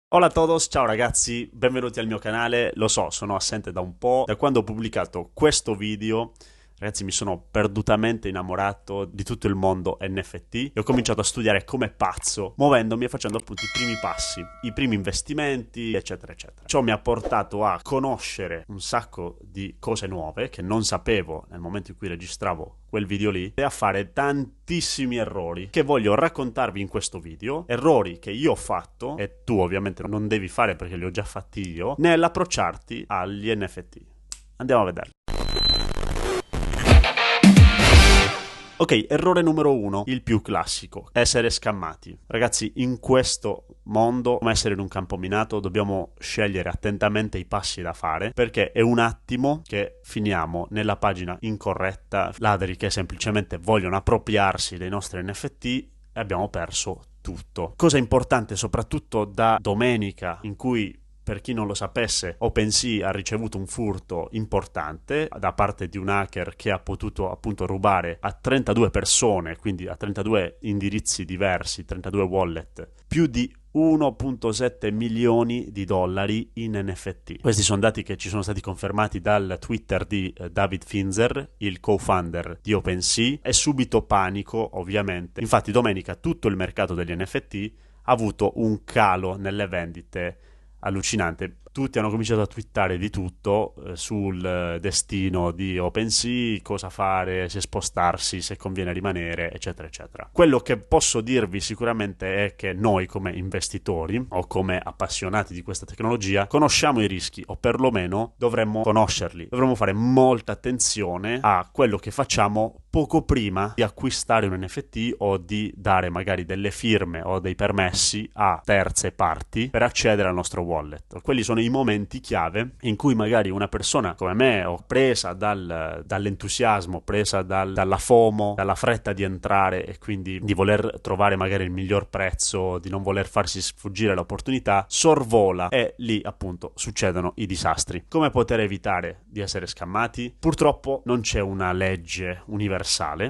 Hola a todos, ciao ragazzi, benvenuti al mio canale. Lo so, sono assente da un po'. Da quando ho pubblicato questo video, ragazzi, mi sono perdutamente innamorato di tutto il mondo NFT e ho cominciato a studiare come pazzo, muovendomi e facendo appunto i primi passi, i primi investimenti, eccetera, eccetera. Ciò mi ha portato a conoscere un sacco di cose nuove che non sapevo nel momento in cui registravo quel video lì e a fare tantissimi errori che voglio raccontarvi in questo video, errori che io ho fatto e tu ovviamente non devi fare perché li ho già fatti io, nell'approcciarti agli NFT. Andiamo a vederli. Ok, errore numero uno, il più classico, essere scammati. Ragazzi, in questo mondo, come essere in un campo minato, dobbiamo scegliere attentamente i passi da fare, perché è un attimo che finiamo nella pagina incorretta, ladri che semplicemente vogliono appropriarsi dei nostri NFT e abbiamo perso tutto. Cosa importante, soprattutto da domenica, in cui per chi non lo sapesse, OpenSea ha ricevuto un furto importante da parte di un hacker che ha potuto appunto rubare a 32 persone, quindi a 32 indirizzi diversi, 32 wallet, più di 1,7 milioni di dollari in NFT. Questi sono dati che ci sono stati confermati dal Twitter di David Finzer, il co-founder di OpenSea, e subito panico ovviamente. Infatti domenica tutto il mercato degli NFT ha avuto un calo nelle vendite allucinante. Tutti hanno cominciato a twittare di tutto sul destino di OpenSea, cosa fare, se spostarsi, se conviene rimanere, eccetera, eccetera. Quello che posso dirvi sicuramente è che noi come investitori o come appassionati di questa tecnologia conosciamo i rischi o perlomeno dovremmo conoscerli. Dovremmo fare molta attenzione a quello che facciamo poco prima di acquistare un NFT o di dare magari delle firme o dei permessi a terze parti per accedere al nostro wallet. Quelli sono i momenti chiave in cui magari una persona come me, o presa dall'entusiasmo, presa dalla FOMO, dalla fretta di entrare e quindi di voler trovare magari il miglior prezzo, di non voler farsi sfuggire l'opportunità, sorvola e lì appunto succedono i disastri. Come poter evitare di essere scammati? Purtroppo non c'è una legge universale.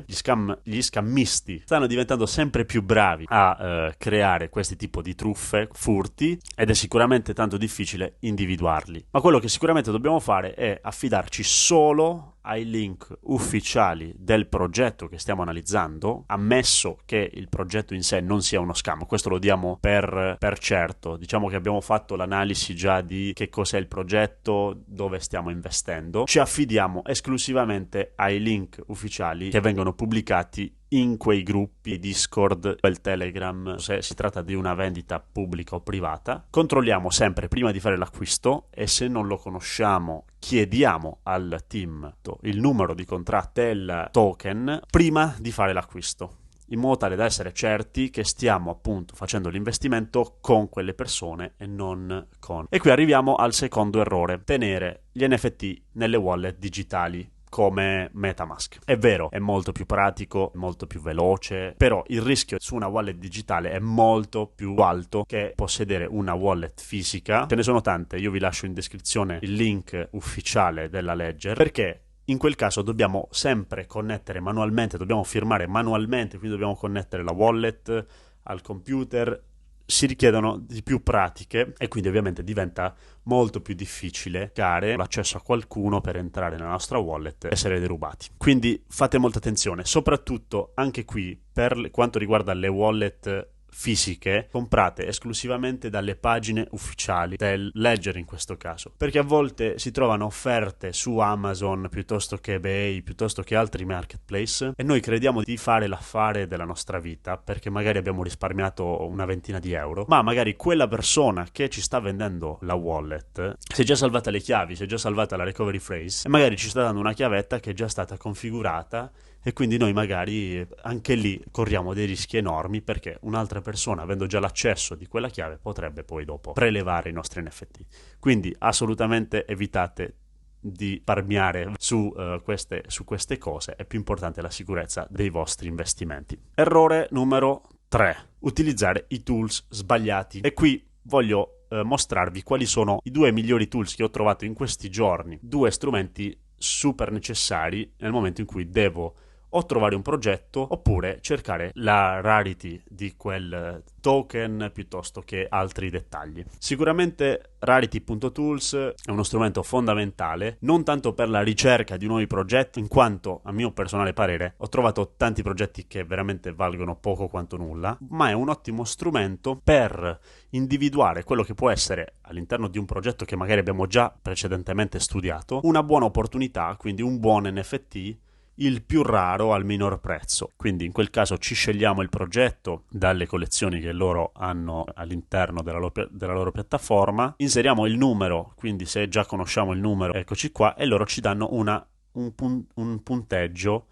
Gli scammisti stanno diventando sempre più bravi a creare questi tipi di truffe, furti, ed è sicuramente tanto difficile individuarli. Ma quello che sicuramente dobbiamo fare è affidarci solo ai link ufficiali del progetto che stiamo analizzando, ammesso che il progetto in sé non sia uno scam. Questo lo diamo per certo. Diciamo che abbiamo fatto l'analisi già di che cos'è il progetto, dove stiamo investendo. Ci affidiamo esclusivamente ai link ufficiali che vengono pubblicati in quei gruppi Discord o il Telegram, se si tratta di una vendita pubblica o privata. Controlliamo sempre prima di fare l'acquisto e se non lo conosciamo chiediamo al team il numero di contratto del token prima di fare l'acquisto, in modo tale da essere certi che stiamo appunto facendo l'investimento con quelle persone e non con. E qui arriviamo al secondo errore: tenere gli NFT nelle wallet digitali come MetaMask. È vero, è molto più pratico, molto più veloce, però il rischio su una wallet digitale è molto più alto che possedere una wallet fisica. Ce ne sono tante, io vi lascio in descrizione il link ufficiale della Ledger, perché in quel caso dobbiamo sempre connettere manualmente, dobbiamo firmare manualmente, quindi dobbiamo connettere la wallet al computer. Si richiedono di più pratiche e quindi ovviamente diventa molto più difficile dare l'accesso a qualcuno per entrare nella nostra wallet e essere derubati. Quindi fate molta attenzione, soprattutto anche qui per quanto riguarda le wallet fisiche, comprate esclusivamente dalle pagine ufficiali del Ledger in questo caso, perché a volte si trovano offerte su Amazon piuttosto che eBay, piuttosto che altri marketplace, e noi crediamo di fare l'affare della nostra vita perché magari abbiamo risparmiato una ventina di euro, ma magari quella persona che ci sta vendendo la wallet si è già salvata le chiavi, si è già salvata la recovery phrase e magari ci sta dando una chiavetta che è già stata configurata, e quindi noi magari anche lì corriamo dei rischi enormi perché un'altra persona, avendo già l'accesso di quella chiave, potrebbe poi dopo prelevare i nostri NFT. Quindi assolutamente evitate di risparmiare su queste cose. È più importante la sicurezza dei vostri investimenti. Errore numero 3: utilizzare i tools sbagliati. E qui voglio mostrarvi quali sono i due migliori tools che ho trovato in questi giorni, due strumenti super necessari nel momento in cui devo o trovare un progetto oppure cercare la rarity di quel token piuttosto che altri dettagli. Sicuramente Rarity.tools è uno strumento fondamentale non tanto per la ricerca di nuovi progetti, in quanto a mio personale parere ho trovato tanti progetti che veramente valgono poco quanto nulla, ma è un ottimo strumento per individuare quello che può essere all'interno di un progetto che magari abbiamo già precedentemente studiato una buona opportunità, quindi un buon NFT, il più raro al minor prezzo. Quindi in quel caso ci scegliamo il progetto dalle collezioni che loro hanno all'interno della loro piattaforma, inseriamo il numero, quindi se già conosciamo il numero, eccoci qua, e loro ci danno un punteggio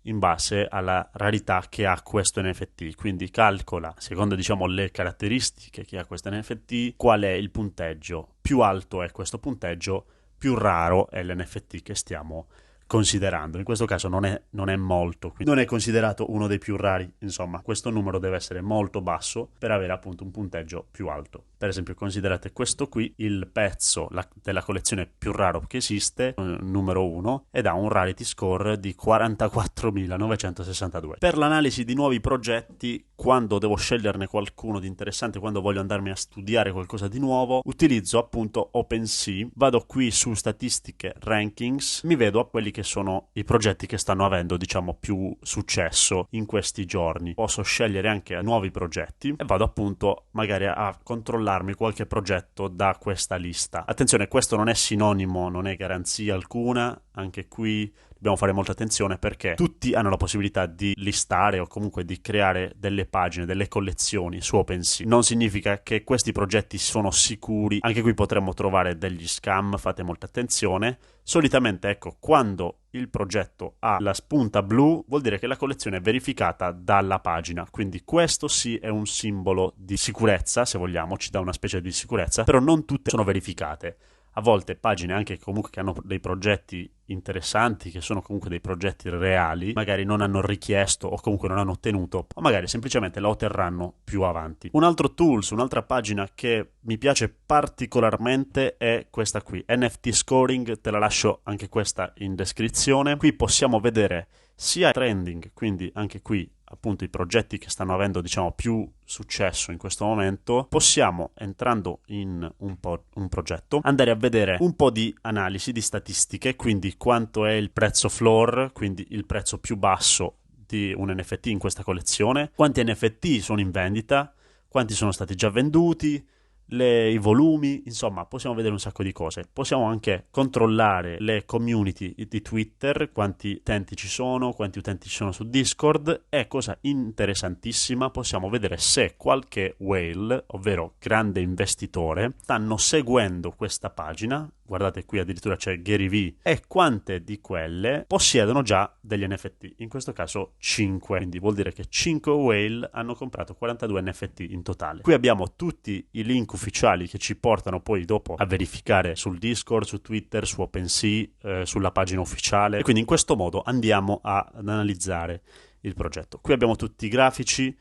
in base alla rarità che ha questo NFT. Quindi calcola, secondo diciamo le caratteristiche che ha questo NFT, qual è il punteggio. Più alto è questo punteggio, più raro è l'NFT che stiamo considerando. In questo caso non è molto, quindi non è considerato uno dei più rari. Insomma, questo numero deve essere molto basso per avere appunto un punteggio più alto. Per esempio, considerate questo qui, il pezzo della collezione più raro che esiste, numero 1, ed ha un rarity score di 44.962. Per l'analisi di nuovi progetti, quando devo sceglierne qualcuno di interessante, quando voglio andarmi a studiare qualcosa di nuovo, utilizzo appunto OpenSea, vado qui su statistiche, rankings, mi vedo a quelli che sono i progetti che stanno avendo diciamo più successo in questi giorni. Posso scegliere anche nuovi progetti e vado appunto magari a controllarmi qualche progetto da questa lista. Attenzione, questo non è sinonimo, non è garanzia alcuna, anche qui dobbiamo fare molta attenzione perché tutti hanno la possibilità di listare o comunque di creare delle pagine, delle collezioni su OpenSea. Non significa che questi progetti sono sicuri, anche qui potremmo trovare degli scam, fate molta attenzione. Solitamente, ecco, quando il progetto ha la spunta blu vuol dire che la collezione è verificata dalla pagina, quindi questo sì è un simbolo di sicurezza, se vogliamo, ci dà una specie di sicurezza, però non tutte sono verificate. A volte pagine anche comunque che hanno dei progetti interessanti, che sono comunque dei progetti reali, magari non hanno richiesto o comunque non hanno ottenuto, o magari semplicemente la otterranno più avanti. Un altro tools, un'altra pagina che mi piace particolarmente è questa qui, NFT Scoring, te la lascio anche questa in descrizione. Qui possiamo vedere sia trending, quindi anche qui appunto i progetti che stanno avendo diciamo più successo in questo momento. Possiamo, entrando in un progetto, andare a vedere un po' di analisi di statistiche, quindi quanto è il prezzo floor, quindi il prezzo più basso di un NFT in questa collezione, quanti NFT sono in vendita, quanti sono stati già venduti, i volumi, insomma possiamo vedere un sacco di cose. Possiamo anche controllare le community di Twitter, quanti utenti ci sono, quanti utenti ci sono su Discord, e cosa interessantissima, possiamo vedere se qualche whale, ovvero grande investitore, stanno seguendo questa pagina. Guardate qui addirittura c'è Gary Vee, e quante di quelle possiedono già degli NFT, in questo caso 5, quindi vuol dire che 5 whale hanno comprato 42 NFT in totale. Qui abbiamo tutti i link ufficiali che ci portano poi dopo a verificare sul Discord, su Twitter, su OpenSea, sulla pagina ufficiale, e quindi in questo modo andiamo ad analizzare il progetto. Qui abbiamo tutti i grafici,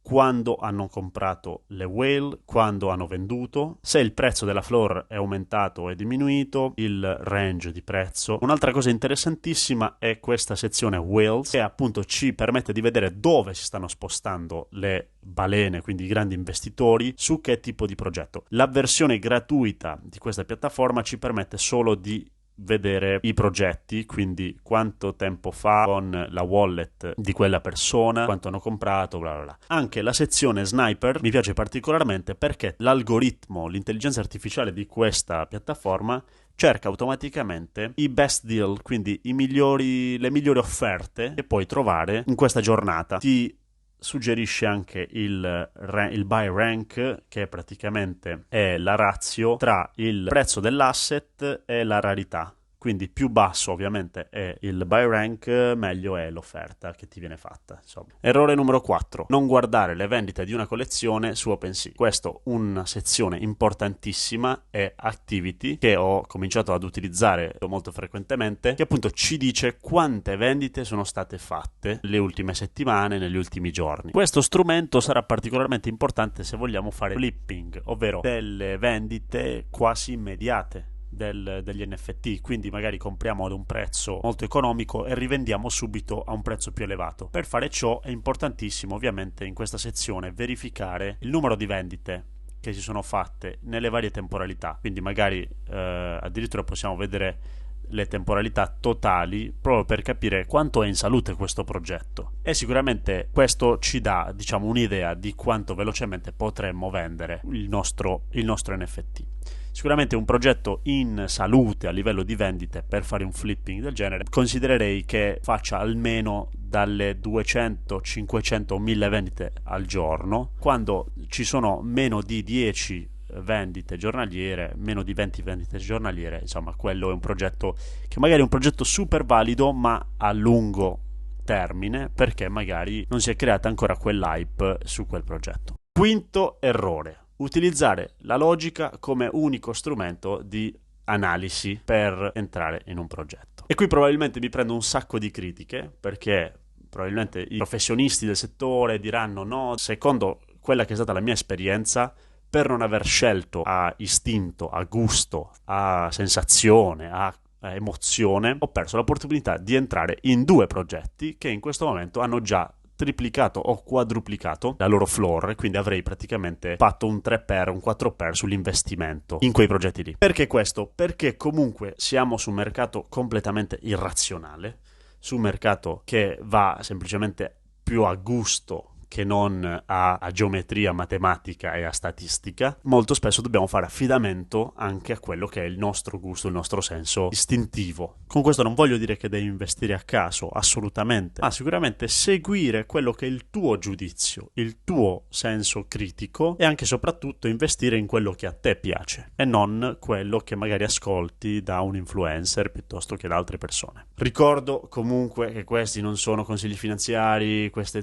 quando hanno comprato le whale, quando hanno venduto, se il prezzo della floor è aumentato o è diminuito, il range di prezzo. Un'altra cosa interessantissima è questa sezione whales, che appunto ci permette di vedere dove si stanno spostando le balene, quindi i grandi investitori, su che tipo di progetto. La versione gratuita di questa piattaforma ci permette solo di vedere i progetti, quindi quanto tempo fa con la wallet di quella persona, quanto hanno comprato, bla bla bla. Anche la sezione sniper mi piace particolarmente perché l'algoritmo, l'intelligenza artificiale di questa piattaforma cerca automaticamente i best deal, quindi le migliori offerte che puoi trovare in questa giornata. Ti suggerisce anche il buy rank, che praticamente è la ratio tra il prezzo dell'asset e la rarità. Quindi più basso ovviamente è il buy rank, meglio è l'offerta che ti viene fatta. Insomma. Errore numero 4. Non guardare le vendite di una collezione su OpenSea. Questo, una sezione importantissima, è Activity, che ho cominciato ad utilizzare molto frequentemente, che appunto ci dice quante vendite sono state fatte le ultime settimane, negli ultimi giorni. Questo strumento sarà particolarmente importante se vogliamo fare flipping, ovvero delle vendite quasi immediate. degli NFT, quindi magari compriamo ad un prezzo molto economico e rivendiamo subito a un prezzo più elevato. Per fare ciò è importantissimo ovviamente in questa sezione verificare il numero di vendite che si sono fatte nelle varie temporalità, quindi magari addirittura possiamo vedere le temporalità totali proprio per capire quanto è in salute questo progetto, e sicuramente questo ci dà, diciamo, un'idea di quanto velocemente potremmo vendere il nostro NFT. Sicuramente un progetto in salute a livello di vendite, per fare un flipping del genere, considererei che faccia almeno dalle 200, 500, 1000 vendite al giorno. Quando ci sono meno di 10 vendite giornaliere, meno di 20 vendite giornaliere, insomma quello è un progetto che magari è un progetto super valido ma a lungo termine, perché magari non si è creata ancora quell'hype su quel progetto. Quinto errore: utilizzare la logica come unico strumento di analisi per entrare in un progetto. E qui probabilmente mi prendo un sacco di critiche, perché probabilmente i professionisti del settore diranno no, secondo quella che è stata la mia esperienza, per non aver scelto a istinto, a gusto, a sensazione, a emozione, ho perso l'opportunità di entrare in 2 progetti che in questo momento hanno già triplicato o quadruplicato la loro floor, quindi avrei praticamente fatto un 3x, un 4x sull'investimento in quei progetti lì. Perché questo? Perché comunque siamo su un mercato completamente irrazionale, su un mercato che va semplicemente più a gusto che non a geometria matematica e a statistica. Molto spesso dobbiamo fare affidamento anche a quello che è il nostro gusto, il nostro senso istintivo. Con questo non voglio dire che devi investire a caso, assolutamente, ma sicuramente seguire quello che è il tuo giudizio, il tuo senso critico, e anche e soprattutto investire in quello che a te piace e non quello che magari ascolti da un influencer piuttosto che da altre persone. Ricordo comunque che questi non sono consigli finanziari, questa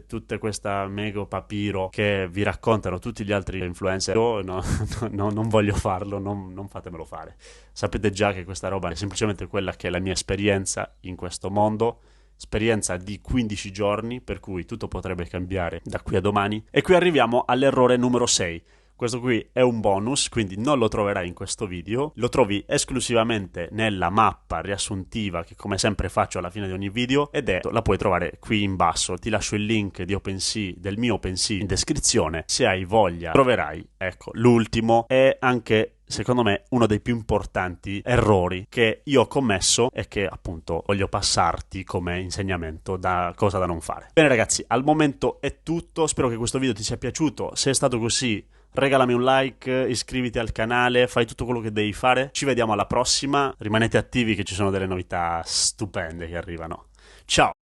mega papiro che vi raccontano tutti gli altri influencer. Io non voglio farlo, non fatemelo fare. Sapete già che questa roba è semplicemente quella che è la mia esperienza in questo mondo, esperienza di 15 giorni, per cui tutto potrebbe cambiare da qui a domani. E qui arriviamo all'errore numero 6. Questo qui è un bonus, quindi non lo troverai in questo video, lo trovi esclusivamente nella mappa riassuntiva che come sempre faccio alla fine di ogni video, ed la puoi trovare qui in basso. Ti lascio il link di OpenSea, del mio OpenSea, in descrizione. Se hai voglia troverai, ecco, l'ultimo e anche, secondo me, uno dei più importanti errori che io ho commesso e che appunto voglio passarti come insegnamento da cosa da non fare. Bene ragazzi, al momento è tutto, spero che questo video ti sia piaciuto. Se è stato così, regalami un like, iscriviti al canale, fai tutto quello che devi fare. Ci vediamo alla prossima, rimanete attivi che ci sono delle novità stupende che arrivano. Ciao!